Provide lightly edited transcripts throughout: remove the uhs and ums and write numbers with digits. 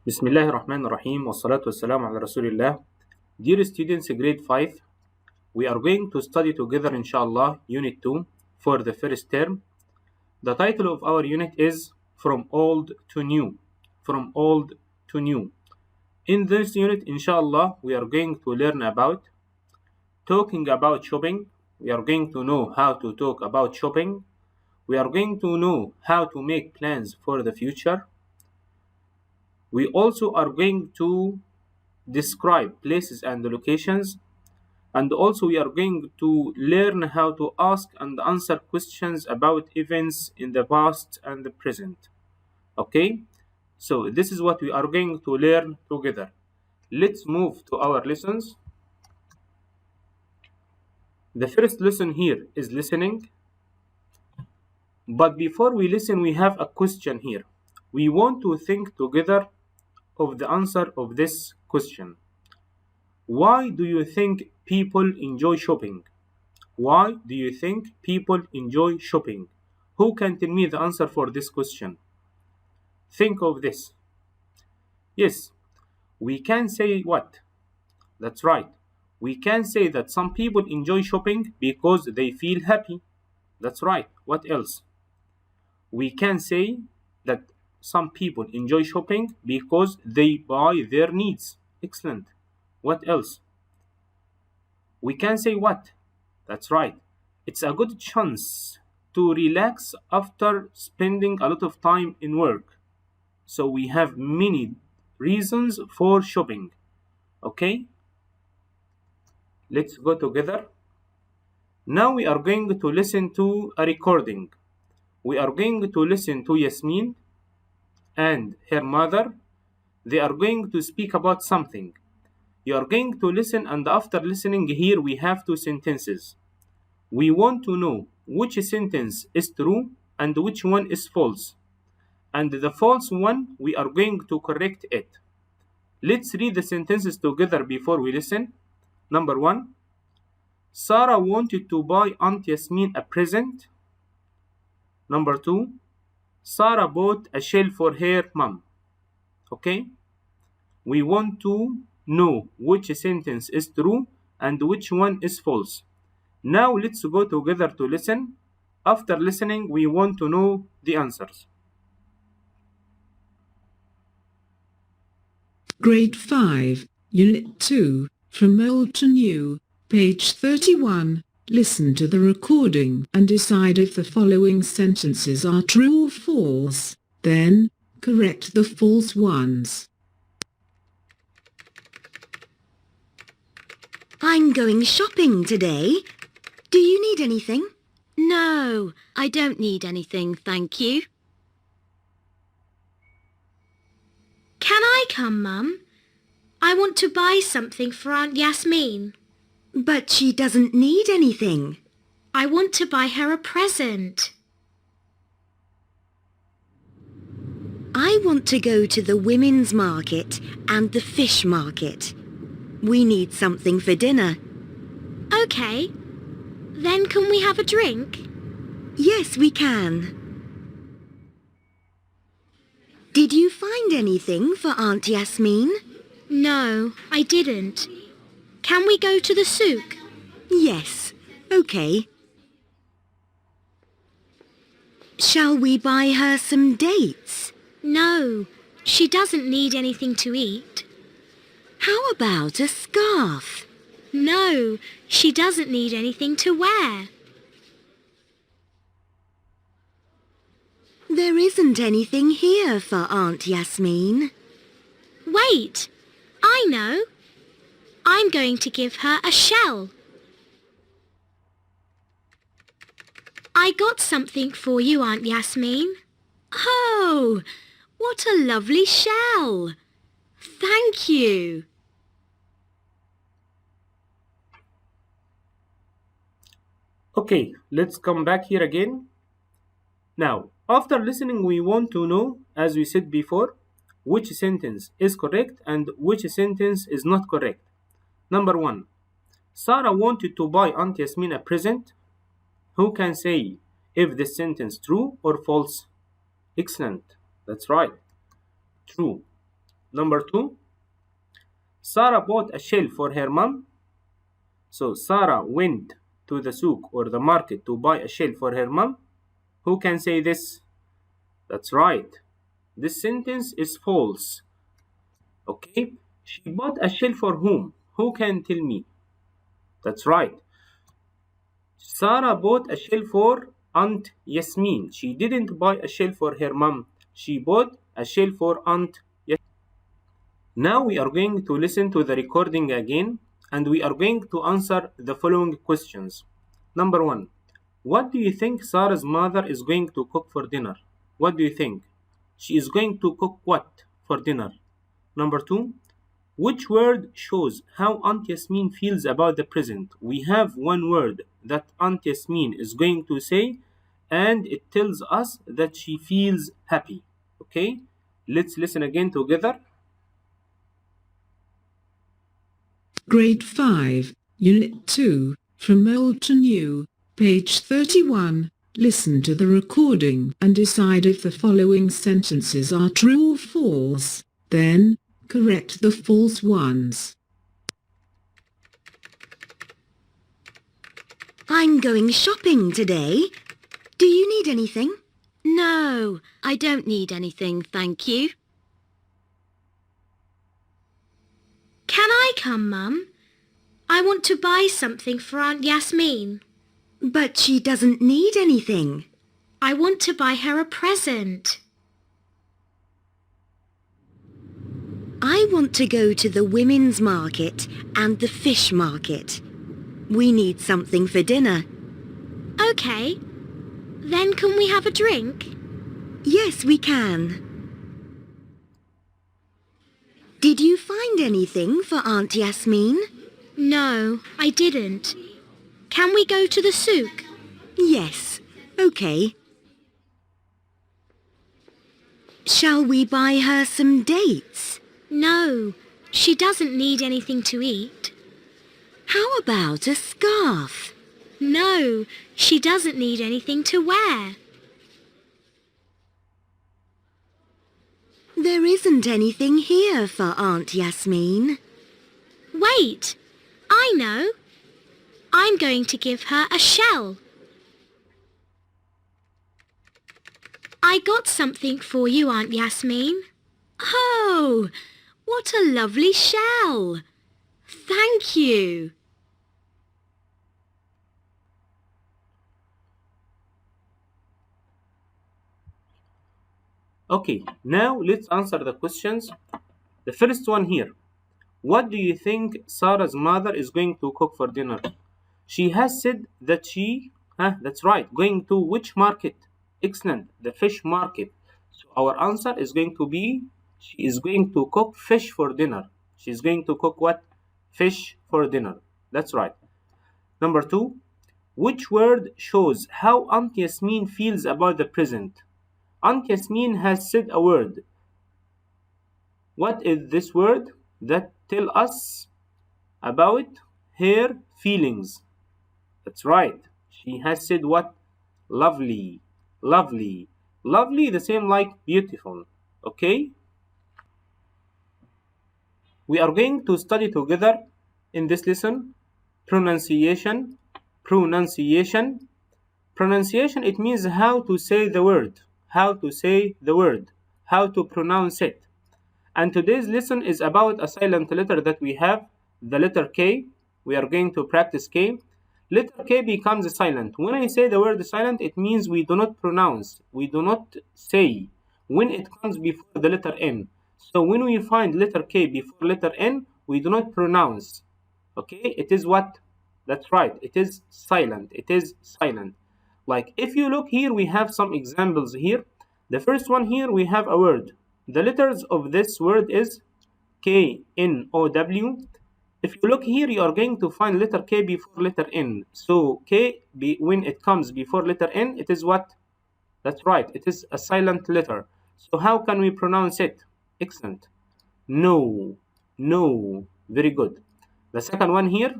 Bismillahir Rahmanir Rahim wa salatu wassalam ala Rasulillah. Dear students, grade 5, we are going to study together inshallah Unit 2 for the first term. The title of our unit is From Old to New. From Old to New. In this unit, inshallah, we are going to learn about talking about shopping. We are going to know how to talk about shopping. We are going to know how to make plans for the future. We also are going to describe places and locations, and also we are going to learn how to ask and answer questions about events in the past and the present. Okay, so this is what we are going to learn together. Let's move to our lessons. The first lesson here is listening, but before we listen we have a question here. We want to think together of the answer of this question. Why do you think people enjoy shopping? Why do you think people enjoy shopping? Who can tell me the answer for this question? Think of this. Yes, we can say what? That's right. We can say that some people enjoy shopping because they feel happy. That's right. What else? We can say that some people enjoy shopping because they buy their needs. Excellent. What else? We can say what? That's right. It's a good chance to relax after spending a lot of time in work. So we have many reasons for shopping. Okay? Let's go together. Now we are going to listen to a recording. We are going to listen to Yasmin and her mother. They are going to speak about something. You are going to listen, and after listening, here we have two sentences. We want to know which sentence is true and which one is false. And the false one, we are going to correct it. Let's read the sentences together before we listen. Number 1. Sarah wanted to buy Aunt Yasmin a present. Number 2. Sarah bought a shell for her mom. Okay? We want to know which sentence is true and which one is false. Now let's go together to listen. After listening, we want to know the answers. Grade 5, Unit 2, From Old to New, page 31. Listen to the recording and decide if the following sentences are true or false. Then, correct the false ones. I'm going shopping today. Do you need anything? No, I don't need anything, thank you. Can I come, Mum? I want to buy something for Aunt Yasmin. But she doesn't need anything. I want to buy her a present. I want to go to the women's market and the fish market. We need something for dinner. Okay. Then can we have a drink? Yes, we can. Did you find anything for Aunt Yasmin? No, I didn't. Can we go to the souk? Yes, okay. Shall we buy her some dates? No, she doesn't need anything to eat. How about a scarf? No, she doesn't need anything to wear. There isn't anything here for Aunt Yasmin. Wait, I know. I'm going to give her a shell. I got something for you, Aunt Yasmin. Oh, what a lovely shell. Thank you. Okay, let's come back here again. Now, after listening, we want to know, as we said before, which sentence is correct and which sentence is not correct. Number 1. Sarah wanted to buy Aunt Yasmin a present. Who can say if this sentence true or false? Excellent. That's right. True. Number 2, Sarah bought a shell for her mom. So Sarah went to the souk or the market to buy a shell for her mom. Who can say this? That's right. This sentence is false. Okay. She bought a shell for whom? Who can tell me? That's right. Sarah bought a shell for Aunt Yasmin. She didn't buy a shell for her mom. She bought a shell for Aunt Yasmin. Now we are going to listen to the recording again and we are going to answer the following questions. Number 1. What do you think Sarah's mother is going to cook for dinner? What do you think? She is going to cook what for dinner? Number 2. Which word shows how Aunt Yasmin feels about the present? We have one word that Aunt Yasmin is going to say and it tells us that she feels happy. Okay? Let's listen again together. Grade 5, Unit 2, From Old to New, page 31. Listen to the recording and decide if the following sentences are true or false. Then, correct the false ones. I'm going shopping today. Do you need anything? No, I don't need anything, thank you. Can I come, Mum? I want to buy something for Aunt Yasmin. But she doesn't need anything. I want to buy her a present. I want to go to the women's market and the fish market. We need something for dinner. Okay. Then can we have a drink? Yes, we can. Did you find anything for Aunt Yasmin? No, I didn't. Can we go to the souk? Yes, okay. Shall we buy her some dates? No, she doesn't need anything to eat. How about a scarf? No, she doesn't need anything to wear. There isn't anything here for Aunt Yasmin. Wait, I know. I'm going to give her a shell. I got something for you, Aunt Yasmin. Oh, what a lovely shell. Thank you. Okay, now let's answer the questions. The first one here. What do you think Sarah's mother is going to cook for dinner? She has said that that's right, going to which market? Excellent, the fish market. So our answer is going to be, she is going to cook fish for dinner. She's going to cook what? Fish for dinner. That's right. Number 2, which word shows how Aunt Yasmin feels about the present? Aunt Yasmin has said a word. What is this word that tell us about her feelings? That's right. She has said what? Lovely. Lovely. Lovely, the same like beautiful. Okay? We are going to study together in this lesson pronunciation. Pronunciation. Pronunciation, it means how to say the word. How to say the word. How to pronounce it. And today's lesson is about a silent letter that we have, the letter K. We are going to practice K. Letter K becomes silent. When I say the word silent, it means we do not pronounce, we do not say when it comes before the letter N. So when we find letter K before letter N, we do not pronounce. Okay, it is what? That's right, it is silent. It is silent. Like if you look here, we have some examples here. The first one here, we have a word. The letters of this word is K, N, O, W. If you look here, you are going to find letter K before letter N. So K, when it comes before letter N, it is what? That's right, it is a silent letter. So how can we pronounce it? Excellent. No, no, very good. The second one here,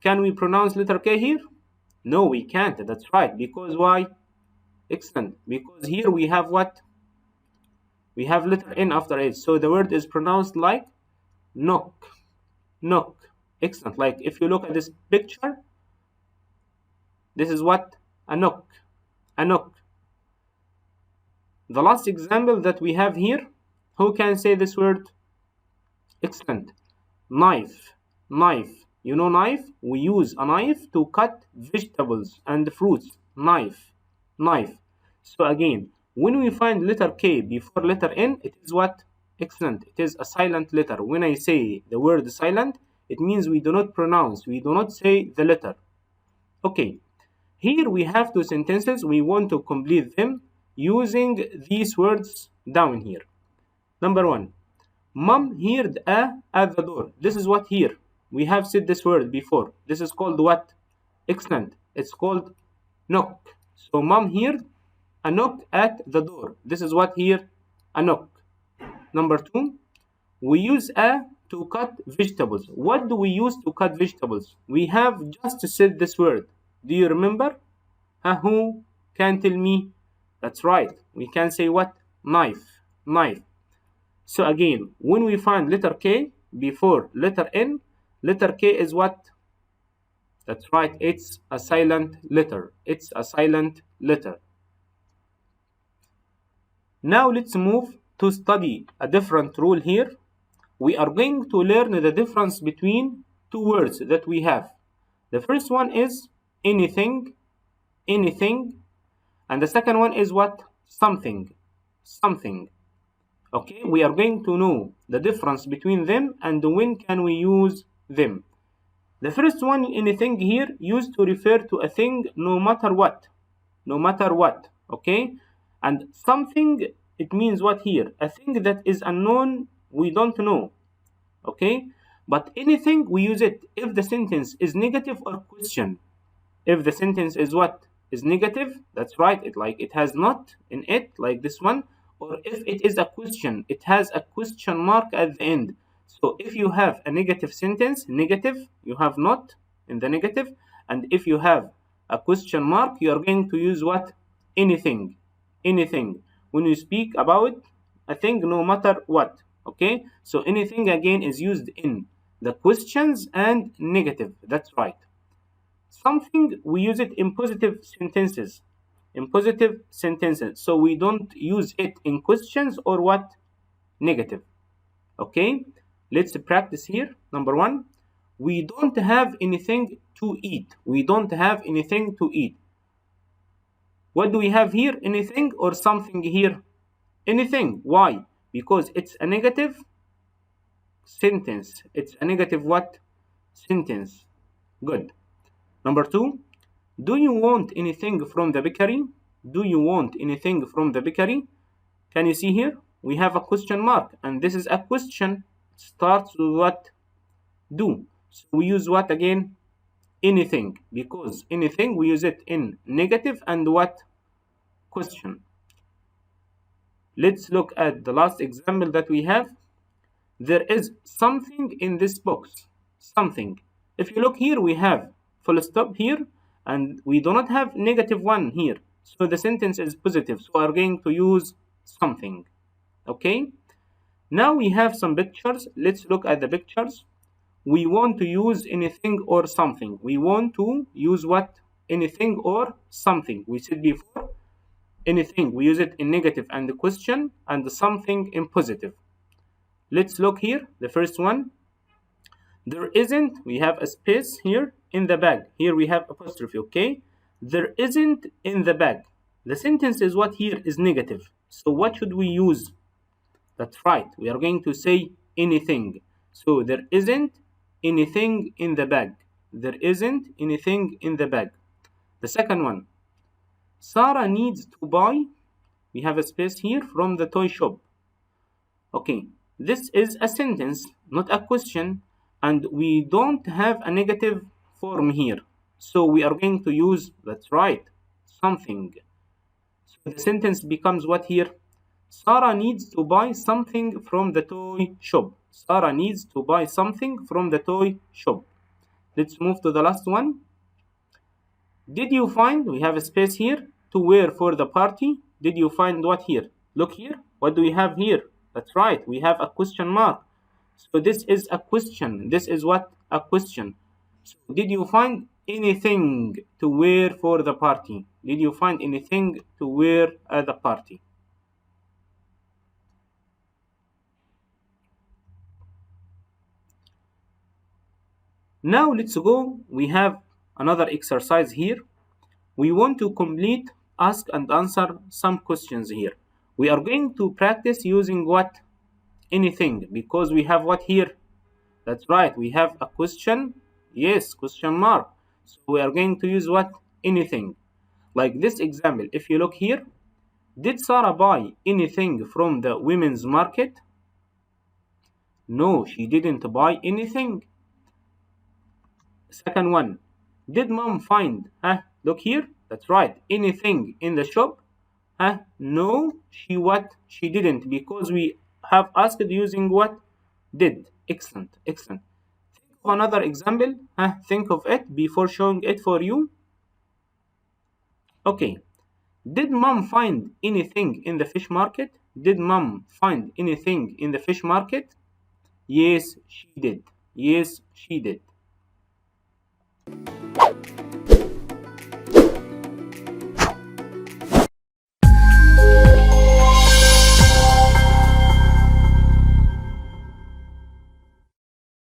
can we pronounce letter K here? No, we can't. That's right. Because why? Excellent. Because here we have what? We have letter N after H. So the word is pronounced like knock. Knock. Excellent. Like if you look at this picture, this is what? A knock. A knock. The last example that we have here, who can say this word? Excellent. Knife. Knife. You know knife? We use a knife to cut vegetables and fruits. Knife. Knife. So again, when we find letter K before letter N, it is what? Excellent. It is a silent letter. When I say the word silent, it means we do not pronounce, we do not say the letter. Okay. Here we have two sentences. We want to complete them using these words down here. Number one, Mom heard a at the door. This is what here. We have said this word before. This is called what? Excellent. It's called knock. So Mom heard a knock at the door. This is what here? A knock. Number two, we use a to cut vegetables. What do we use to cut vegetables? We have just said this word. Do you remember? Who can tell me? That's right. We can say what? Knife. Knife. So again, when we find letter K before letter N, letter K is what? That's right. It's a silent letter. It's a silent letter. Now let's move to study a different rule here. We are going to learn the difference between two words that we have. The first one is anything, anything, and the second one is what? Something, something. Okay, we are going to know the difference between them and when can we use them. The first one, anything, here used to refer to a thing no matter what. No matter what, okay? And something, it means what here? A thing that is unknown, we don't know, okay? But anything, we use it if the sentence is negative or question. If the sentence is what? Is negative, that's right, it has not in it, like this one. Or if it is a question, it has a question mark at the end. So if you have a negative sentence, negative, you have not in the negative. And if you have a question mark, you are going to use what? Anything. Anything. When you speak about a thing, no matter what. Okay? So anything again is used in the questions and negative. That's right. Something, we use it in positive sentences. In positive sentences. So we don't use it in questions or what? Negative. Okay? Let's practice here. Number one, we don't have anything to eat. We don't have anything to eat. What do we have here? Anything or something here? Anything. Why? Because it's a negative sentence. It's a negative what? Sentence. Good. Number two, do you want anything from the bakery? Do you want anything from the bakery? Can you see here? We have a question mark, and this is a question. It starts with what? Do. So we use what again? Anything, because anything we use it in negative and what? Question. Let's look at the last example that we have. There is something in this box. Something. If you look here, we have full stop here, and we do not have negative one here. So the sentence is positive. So we are going to use something. Okay? Now we have some pictures. Let's look at the pictures. We want to use anything or something. We want to use what? Anything or something. We said before, anything. We use it in negative and the question, and something in positive. Let's look here. The first one. There isn't, we have a space here in the bag. Here we have apostrophe, okay? There isn't in the bag. The sentence is what here is negative. So what should we use? That's right. We are going to say anything. So there isn't anything in the bag. There isn't anything in the bag. The second one. Sarah needs to buy, we have a space here, from the toy shop. Okay. This is a sentence, not a question. And we don't have a negative form here. So we are going to use, that's right, something. So the sentence becomes what here? Sarah needs to buy something from the toy shop. Sarah needs to buy something from the toy shop. Let's move to the last one. Did you find, we have a space here, to wear for the party. Did you find what here? Look here. What do we have here? That's right, we have a question mark. So this is a question. This is what? A question. So did you find anything to wear for the party? Did you find anything to wear at the party? Now let's go. We have another exercise here. We want to complete, ask and answer some questions here. We are going to practice using what? Anything, because we have what here? That's right, we have a question. Yes, question mark. So we are going to use what? Anything. Like this example, if you look here, did Sarah buy anything from the women's market? No, she didn't buy anything. Second one, did mom find, look here, that's right, anything in the shop? No, she what? She didn't, because we have asked using what? Did. Excellent, excellent. Think of another example. Think of it before showing it for you. Okay. Did mom find anything in the fish market? Did mom find anything in the fish market? Yes, she did. Yes, she did.